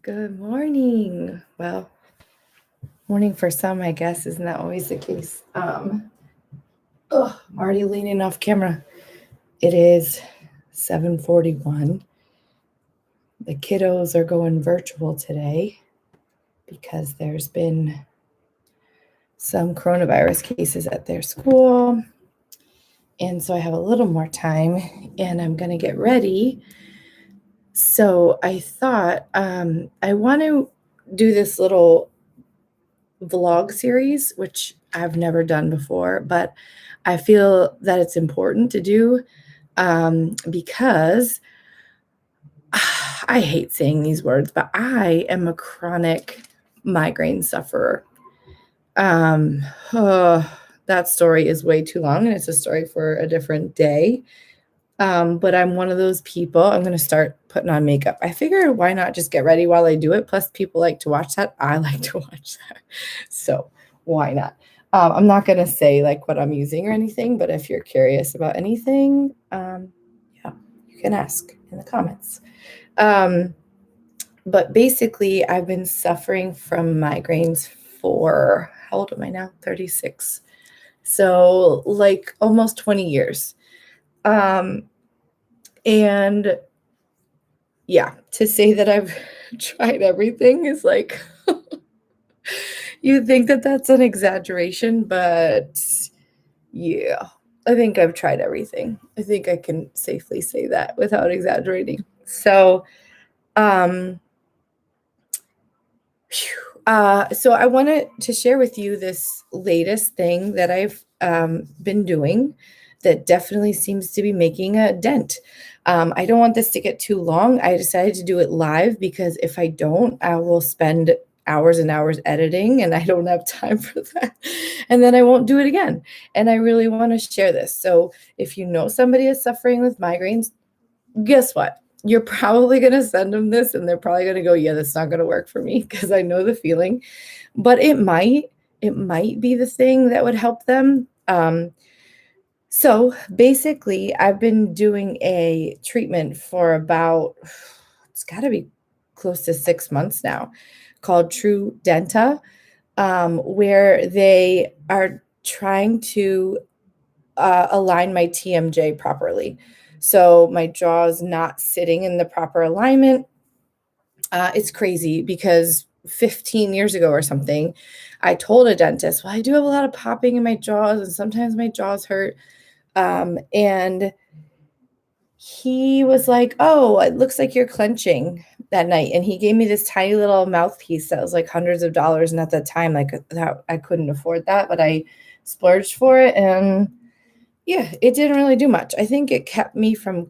Good morning. Well, morning for some, I guess. Isn't that always the case? I'm already leaning off camera. It is 7:41. The kiddos are going virtual today because there's been some coronavirus cases at their school. And so I have a little more time and I'm going to get ready. So I thought I want to do this little vlog series, which I've never done before, but I feel that it's important to do because I hate saying these words, but I am a chronic migraine sufferer. That story is way too long, and it's a story for a different day. But I'm one of those people. I'm going to start putting on makeup. I figured why not just get ready while I do it? Plus, people like to watch that. I like to watch that. So why not? I'm not going to say like what I'm using or anything, but if you're curious about anything, yeah, you can ask in the comments. But basically, I've been suffering from migraines for, how old am I now? 36. So like almost 20 years. And yeah, to say that I've tried everything is like, you think that that's an exaggeration, but yeah, I think I've tried everything. I think I can safely say that without exaggerating. So, so I wanted to share with you this latest thing that I've been doing that definitely seems to be making a dent. I don't want this to get too long. I decided to do it live because if I don't, I will spend hours and hours editing and I don't have time for that. And then I won't do it again. And I really want to share this. So if you know somebody is suffering with migraines, guess what? You're probably going to send them this and they're probably going to go, yeah, that's not going to work for me because I know the feeling, but it might be the thing that would help them. So basically I've been doing a treatment for about, it's gotta be close to 6 months now, called TruDenta, where they are trying to align my TMJ properly. So my jaw is not sitting in the proper alignment. It's crazy because 15 years ago or something, I told a dentist, well, I do have a lot of popping in my jaws and sometimes my jaws hurt. And he was like, oh, it looks like you're clenching that night. And he gave me this tiny little mouthpiece that was like hundreds of dollars. And at that time, like that, I couldn't afford that, but I splurged for it. And yeah, it didn't really do much. I think it kept me from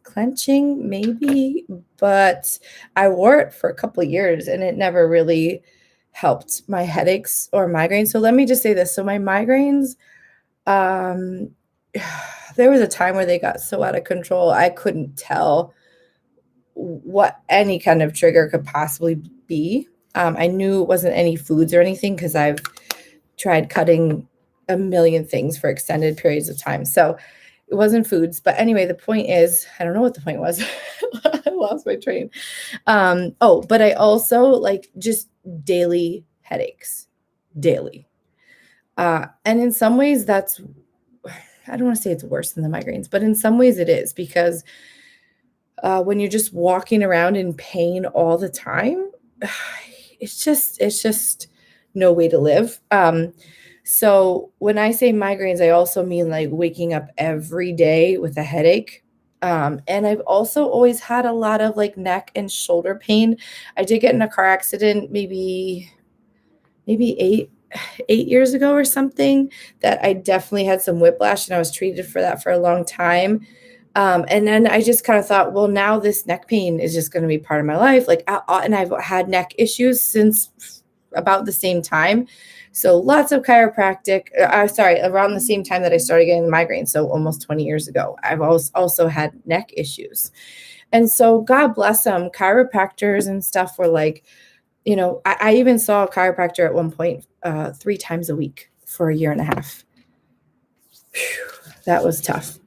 clenching maybe, but I wore it for a couple of years and it never really helped my headaches or migraines. So let me just say this. So my migraines, there was a time where they got so out of control, I couldn't tell what any kind of trigger could possibly be. I knew it wasn't any foods or anything because I've tried cutting a million things for extended periods of time. So it wasn't foods. But anyway, the point is, I don't know what the point was. I lost my train. But I also like just daily headaches, daily. And in some ways that's, I don't want to say it's worse than the migraines, but in some ways it is because when you're just walking around in pain all the time, it's just no way to live. So when I say migraines, I also mean like waking up every day with a headache. And I've also always had a lot of like neck and shoulder pain. I did get in a car accident maybe 8 years ago or something that I definitely had some whiplash and I was treated for that for a long time. And then I just kind of thought, well, now this neck pain is just going to be part of my life. And I've had neck issues since about the same time. So lots of chiropractic, around the same time that I started getting migraines. So almost 20 years ago, I've also had neck issues. And so God bless them, chiropractors and stuff were like, I even saw a chiropractor at one point 3 times a week for a year and a half. Whew, that was tough.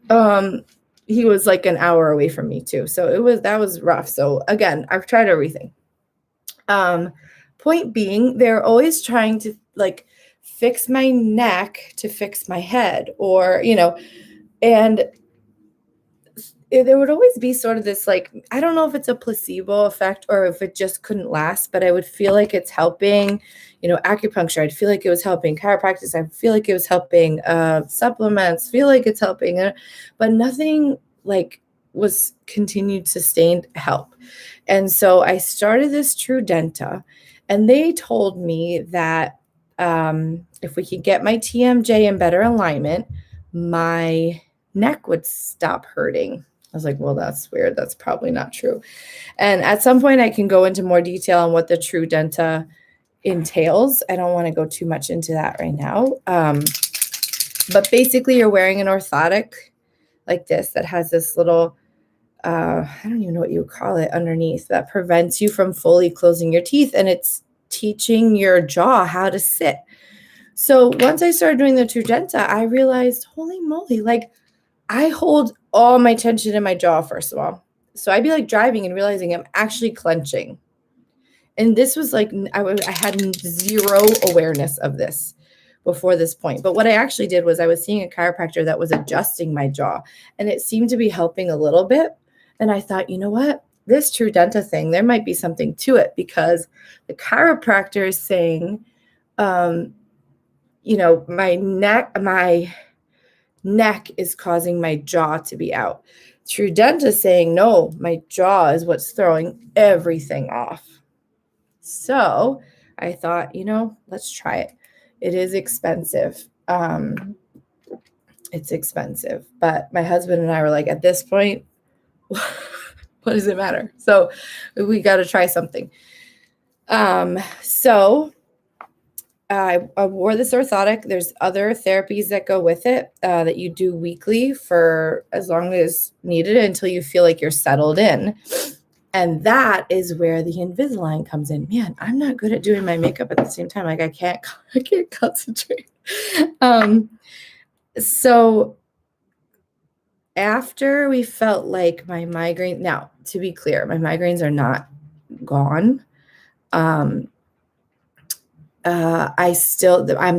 He was like an hour away from me too. So that was rough. So again, I've tried everything. Point being, they're always trying to like fix my neck to fix my head, or, and there would always be sort of this, like, I don't know if it's a placebo effect or if it just couldn't last, but I would feel like it's helping, acupuncture. I'd feel like it was helping chiropractic. I feel like it was helping supplements, feel like it's helping, but nothing like was continued sustained help. And so I started this TruDenta, and they told me that if we could get my TMJ in better alignment, my neck would stop hurting. I was like, well, that's weird. That's probably not true. And at some point, I can go into more detail on what the TruDenta entails. I don't want to go too much into that right now. But basically, you're wearing an orthotic like this that has this little, I don't even know what you would call it underneath, that prevents you from fully closing your teeth. And it's teaching your jaw how to sit. So once I started doing the TruDenta, I realized, holy moly, like I hold all my tension in my jaw, first of all. So I'd be like driving and realizing I'm actually clenching. And this was like, I had zero awareness of this before this point. But what I actually did was I was seeing a chiropractor that was adjusting my jaw, and it seemed to be helping a little bit. And I thought, you know what? This TruDenta thing, there might be something to it, because the chiropractor is saying, my neck is causing my jaw to be out. TruDenta saying, no, my jaw is what's throwing everything off. So I thought, let's try it. It is expensive. It's expensive. But my husband and I were like, at this point, what does it matter? So we got to try something. So I wore this orthotic. There's other therapies that go with it that you do weekly for as long as needed until you feel like you're settled in. And that is where the Invisalign comes in. Man, I'm not good at doing my makeup at the same time. Like I can't concentrate. So after we felt like my migraine, now to be clear, my migraines are not gone. I'm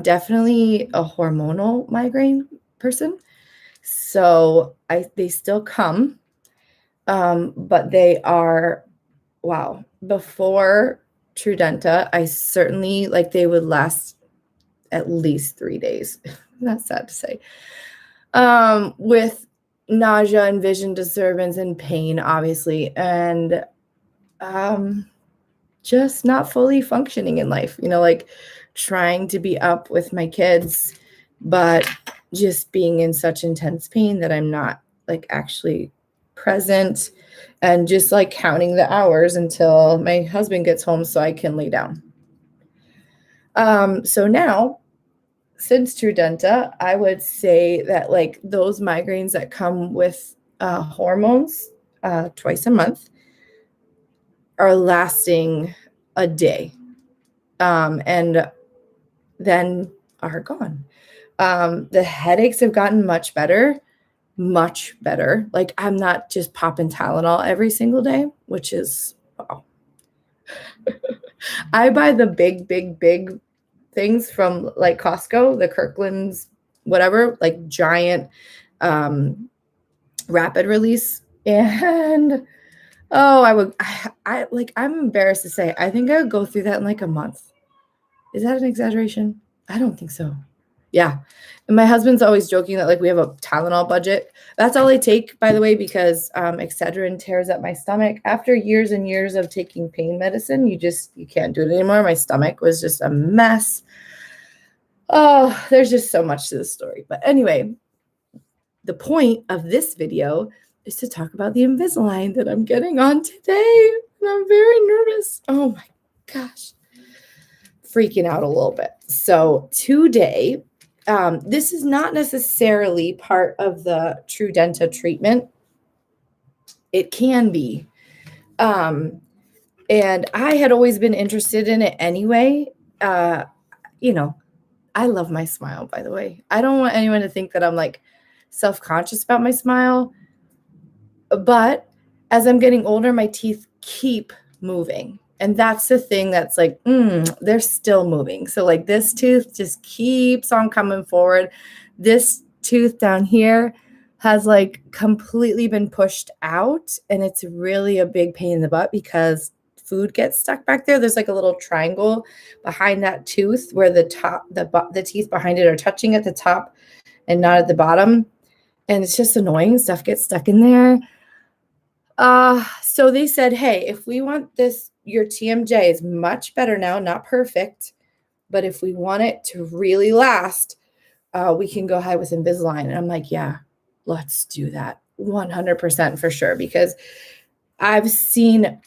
definitely a hormonal migraine person. So they still come. But they are, wow. Before TruDenta, I certainly, like, they would last at least 3 days. That's sad to say. With nausea and vision disturbance and pain, obviously, and just not fully functioning in life, like trying to be up with my kids, but just being in such intense pain that I'm not like actually present, and just like counting the hours until my husband gets home so I can lay down. So now, since TruDenta, I would say that like those migraines that come with hormones twice a month are lasting a day, and then are gone. The headaches have gotten much better. Like I'm not just popping Tylenol every single day, which is, wow. I buy the big things from like Costco, the Kirkland's, whatever, like giant rapid release. And I'm embarrassed to say, I think I would go through that in like a month. Is that an exaggeration? I don't think so. Yeah. And my husband's always joking that like we have a Tylenol budget. That's all I take, by the way, because Excedrin tears up my stomach. After years and years of taking pain medicine, you can't do it anymore. My stomach was just a mess. Oh, there's just so much to the story. But anyway, the point of this video is to talk about the Invisalign that I'm getting on today. And I'm very nervous. Oh my gosh. Freaking out a little bit. So today, this is not necessarily part of the TruDenta treatment. It can be. And I had always been interested in it anyway. I love my smile, by the way. I don't want anyone to think that I'm like self-conscious about my smile. But as I'm getting older, my teeth keep moving. And that's the thing that's like, they're still moving. So like this tooth just keeps on coming forward. This tooth down here has like completely been pushed out, and it's really a big pain in the butt because food gets stuck back there. There's like a little triangle behind that tooth where the teeth behind it are touching at the top and not at the bottom. And it's just annoying. Stuff gets stuck in there. So they said, hey, if we want this, your TMJ is much better now, not perfect, but if we want it to really last, we can go ahead with Invisalign. And I'm like, yeah, let's do that 100% for sure, because I've seen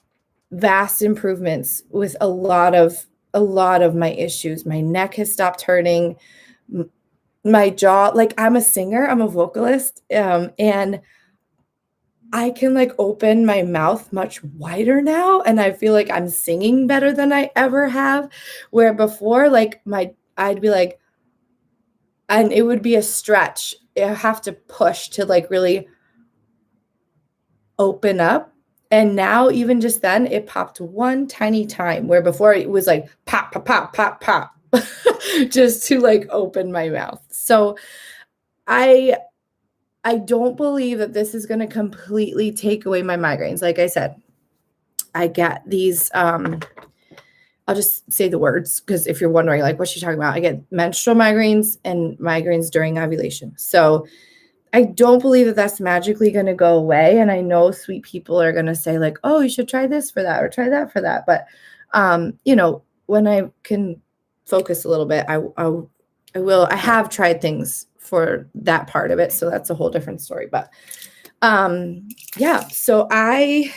vast improvements with a lot of my issues. My neck has stopped hurting, my jaw, like I'm a singer, I'm a vocalist, and I can like open my mouth much wider now, and I feel like I'm singing better than I ever have, where before like I'd be like, and it would be a stretch. I have to push to like really open up. And now even just then it popped one tiny time, where before it was like pop, pop, pop, pop, pop, just to like open my mouth. So I don't believe that this is going to completely take away my migraines. Like I said, I get these, I'll just say the words, because if you're wondering, like, what's she talking about? I get menstrual migraines and migraines during ovulation. So I don't believe that that's magically going to go away. And I know sweet people are going to say like, oh, you should try this for that or try that for that. But, when I can focus a little bit, I will. I have tried things for that part of it. So that's a whole different story. But so I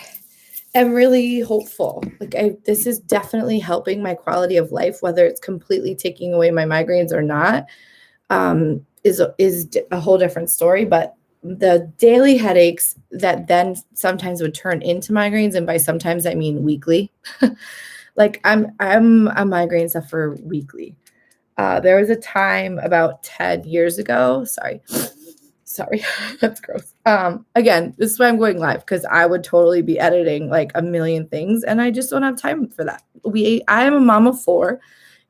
am really hopeful. Like this is definitely helping my quality of life, whether it's completely taking away my migraines or not, is a whole different story. But the daily headaches that then sometimes would turn into migraines, and by sometimes I mean weekly, like I'm a migraine sufferer weekly. There was a time about 10 years ago. Sorry, that's gross. Again, this is why I'm going live, because I would totally be editing like a million things, and I just don't have time for that. I am a mom of 4.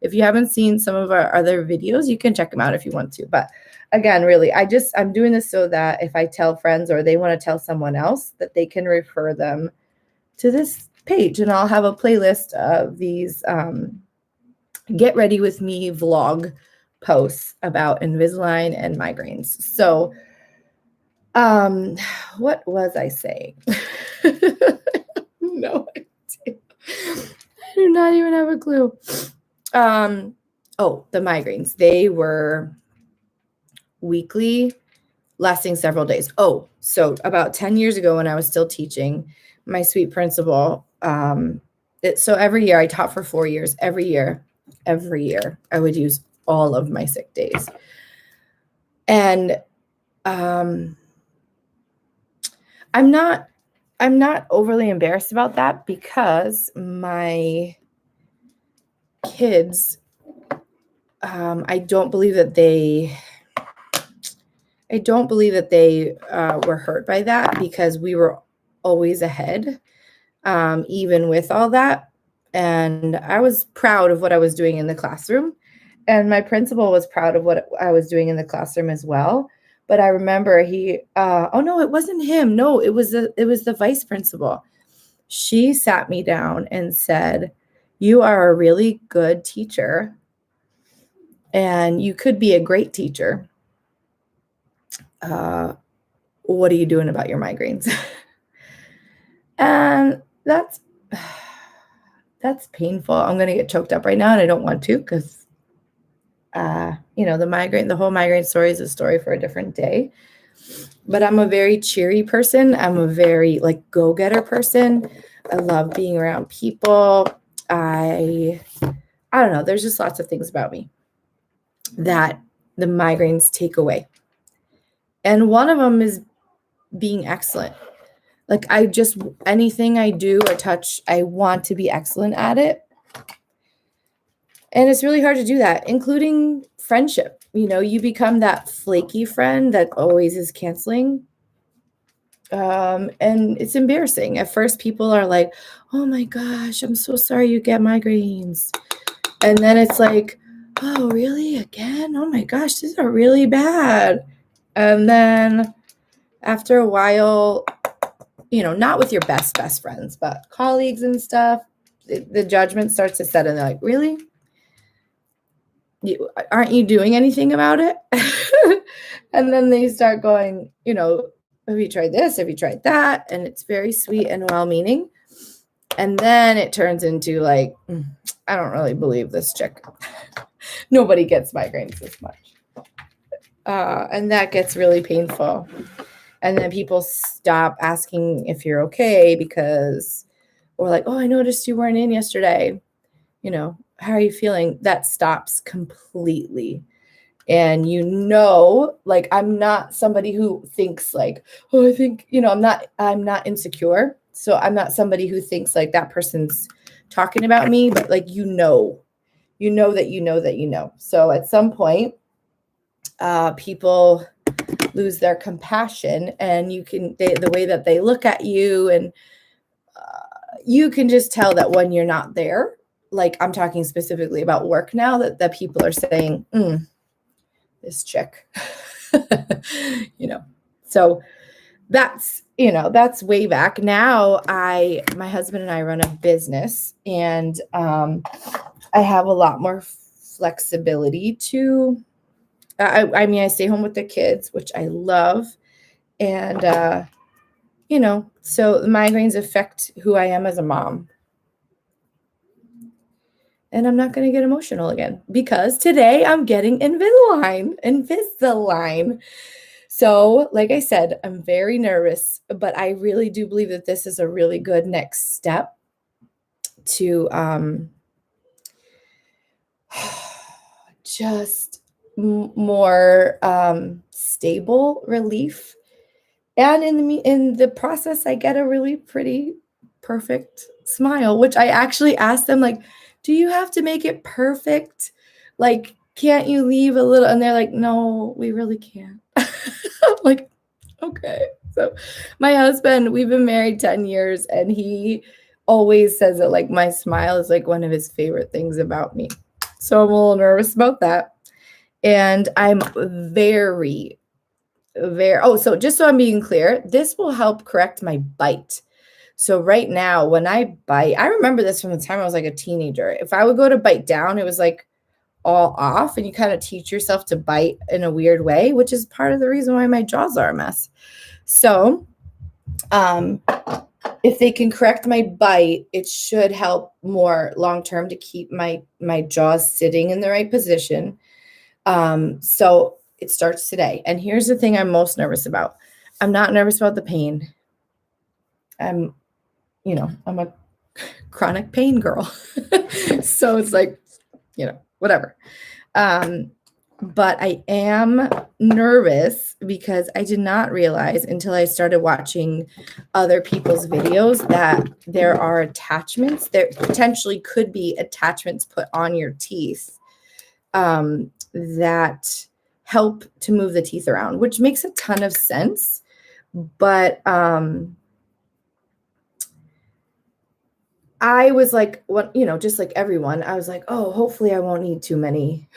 If you haven't seen some of our other videos, you can check them out if you want to. But again, really, I'm doing this so that if I tell friends or they want to tell someone else, that they can refer them to this page, and I'll have a playlist of these get ready with me vlog posts about Invisalign and migraines. So, what was I saying? No idea. I do not even have a clue. The migraines. They were weekly, lasting several days. Oh, so about 10 years ago when I was still teaching, my sweet principal, so every year I taught for 4 years. Every year, I would use all of my sick days. And I'm not overly embarrassed about that, because my kids, I don't believe that they were hurt by that, because we were always ahead, even with all that. And I was proud of what I was doing in the classroom. And my principal was proud of what I was doing in the classroom as well. But I remember oh no, it wasn't him. No, it was the vice principal. She sat me down and said, "You are a really good teacher, and you could be a great teacher. What are you doing about your migraines?" And that's painful. I'm going to get choked up right now, and I don't want to, because the whole migraine story is a story for a different day. But I'm a very cheery person. I'm a very like go-getter person. I love being around people. I don't know. There's just lots of things about me that the migraines take away. And one of them is being excellent. Like anything I do or touch, I want to be excellent at it. And it's really hard to do that, including friendship. You become that flaky friend that always is canceling. And it's embarrassing. At first, people are like, "Oh my gosh, I'm so sorry you get migraines." And then it's like, "Oh, really? Again? Oh my gosh, these are really bad." And then after a while, not with your best friends, but colleagues and stuff, the judgment starts to set in. They're like, "Really? Aren't you doing anything about it?" And then they start going, "Have you tried this? Have you tried that?" And it's very sweet and well-meaning. And then it turns into like, I don't really believe this chick. Nobody gets migraines this much. And that gets really painful. And then people stop asking if you're okay because, or like, "Oh, I noticed you weren't in yesterday. How are you feeling?" That stops completely. And like, I'm not somebody who thinks like, "Oh, I think," I'm not insecure. So I'm not somebody who thinks like that person's talking about me, but like, that. So at some point, people lose their compassion, and the way that they look at you, and you can just tell that when you're not there. Like, I'm talking specifically about work now, that people are saying, "This chick." So that's way back. Now my husband and I run a business, and I have a lot more flexibility to, I stay home with the kids, which I love. And, so the migraines affect who I am as a mom. And I'm not going to get emotional again because today I'm getting Invisalign. So, like I said, I'm very nervous, but I really do believe that this is a really good next step to just more stable relief. And in the process, I get a really pretty perfect smile, which I actually asked them, like, "Do you have to make it perfect? Like, can't you leave a little?" And they're like, "No, we really can't." I'm like, "Okay." So my husband, we've been married 10 years, and he always says that like my smile is like one of his favorite things about me. So I'm a little nervous about that. And I'm very, so just so I'm being clear, this will help correct my bite. So right now, when I bite, I remember this from the time I was like a teenager. If I would go to bite down, it was like all off, and you kind of teach yourself to bite in a weird way, which is part of the reason why my jaws are a mess. So, if they can correct my bite, it should help more long term to keep my jaws sitting in the right position. So it starts today. And here's the thing I'm most nervous about. I'm not nervous about the pain. I'm a chronic pain girl. So it's like, whatever. But I am nervous because I did not realize until I started watching other people's videos that there are attachments. There potentially could be attachments put on your teeth that help to move the teeth around, which makes a ton of sense. But I was like, just like everyone, I was like, "Oh, hopefully I won't need too many."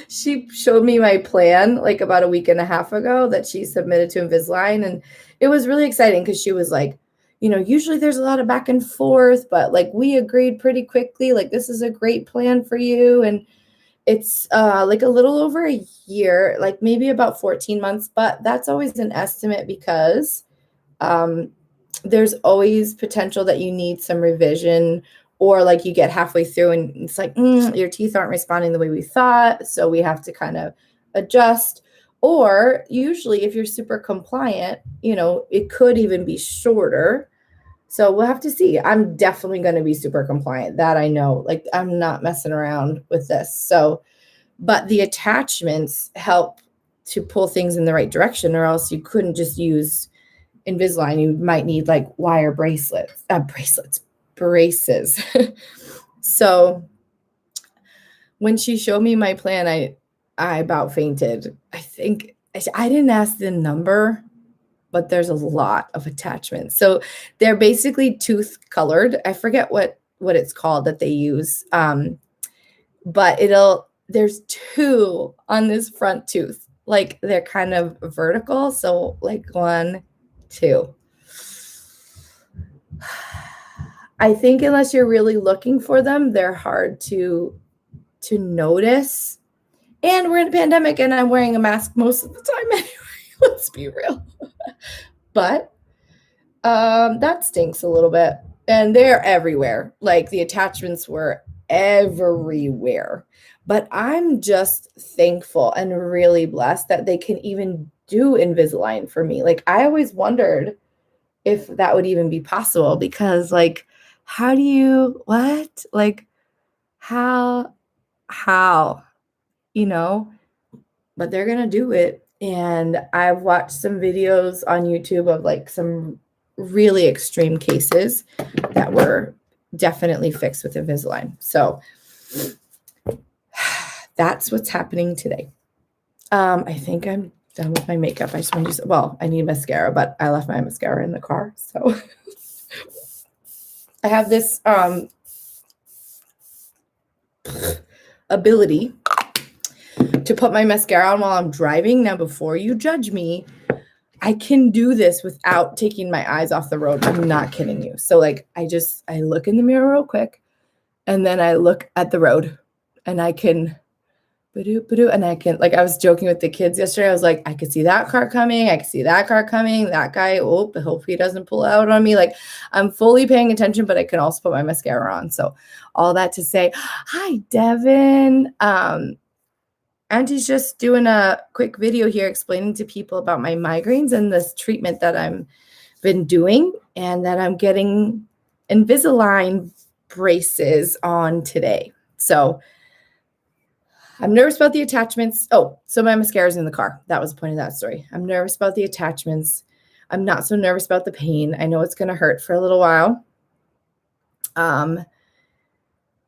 She showed me my plan like about a week and a half ago that she submitted to Invisalign, and it was really exciting because she was like, "Usually there's a lot of back and forth, but like we agreed pretty quickly, like this is a great plan for you." And it's like a little over a year, like maybe about 14 months, but that's always an estimate because there's always potential that you need some revision, or like you get halfway through and it's like, your teeth aren't responding the way we thought, so we have to kind of adjust. Or usually if you're super compliant, it could even be shorter. So we'll have to see. I'm definitely going to be super compliant. That I know. Like, I'm not messing around with this. So, but the attachments help to pull things in the right direction, or else you couldn't just use Invisalign. You might need like wire braces. So when she showed me my plan, I about fainted. I think I didn't ask the number, but there's a lot of attachments. So they're basically tooth colored. I forget what it's called that they use. But there's two on this front tooth. Like they're kind of vertical. So like 1, 2. I think unless you're really looking for them, they're hard to notice. And we're in a pandemic and I'm wearing a mask most of the time anyway. Let's be real. But that stinks a little bit. And they're everywhere. Like the attachments were everywhere. But I'm just thankful and really blessed that they can even do Invisalign for me. Like I always wondered if that would even be possible because like how do you what? Like how you know? But they're going to do it. And I've watched some videos on YouTube of like some really extreme cases that were definitely fixed with Invisalign. So that's what's happening today. I think I'm done with my makeup. I just want to use, well, I need mascara, but I left my mascara in the car. So I have this ability to put my mascara on while I'm driving. Now, before you judge me, I can do this without taking my eyes off the road. I'm not kidding you. So like, I look in the mirror real quick and then I look at the road and I can, and I can, like I was joking with the kids yesterday. I was like, I could see that car coming. I could see that car coming. That guy, hope he doesn't pull out on me. Like I'm fully paying attention, but I can also put my mascara on. So all that to say, hi, Devin. Auntie's just doing a quick video here explaining to people about my migraines and this treatment that I'm been doing and that I'm getting Invisalign braces on today. So I'm nervous about the attachments. Oh, so my mascara is in the car. That was the point of that story. I'm nervous about the attachments. I'm not so nervous about the pain. I know it's going to hurt for a little while.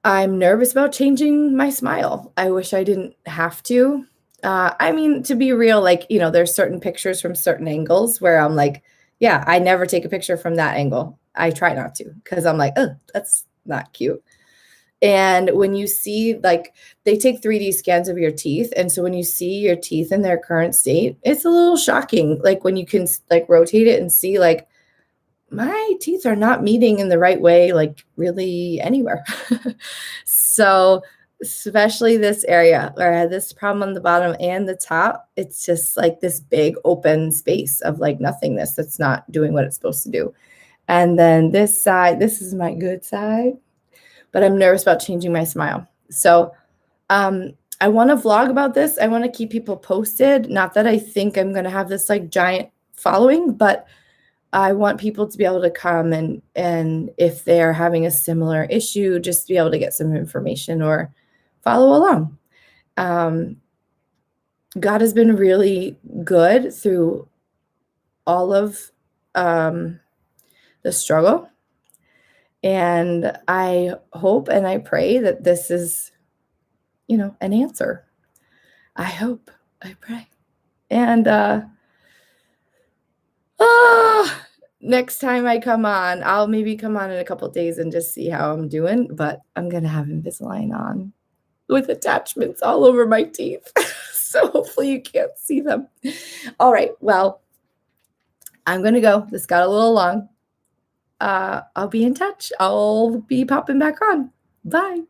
I'm nervous about changing my smile. I wish I didn't have to. I mean, to be real, like, you know, there's certain pictures from certain angles where I'm like, yeah, I never take a picture from that angle. I try not to because I'm like, oh, that's not cute. And when you see, like, they take 3D scans of your teeth. And so when you see your teeth in their current state, it's a little shocking. Like when you can like rotate it and see like, my teeth are not meeting in the right way, like really anywhere. So especially this area where I had this problem on the bottom and the top, it's just like this big open space of like nothingness that's not doing what it's supposed to do. And then this side, this is my good side, but I'm nervous about changing my smile. So I want to vlog about this. I want to keep people posted. Not that I think I'm going to have this like giant following, but I want people to be able to come and if they're having a similar issue, just be able to get some information or follow along. God has been really good through all of the struggle. And I hope and I pray that this is, you know, an answer. I hope, I pray. And next time I come on, I'll maybe come on in a couple of days and just see how I'm doing, but I'm going to have Invisalign on with attachments all over my teeth. So hopefully you can't see them. All right. Well, I'm going to go. This got a little long. I'll be in touch. I'll be popping back on. Bye.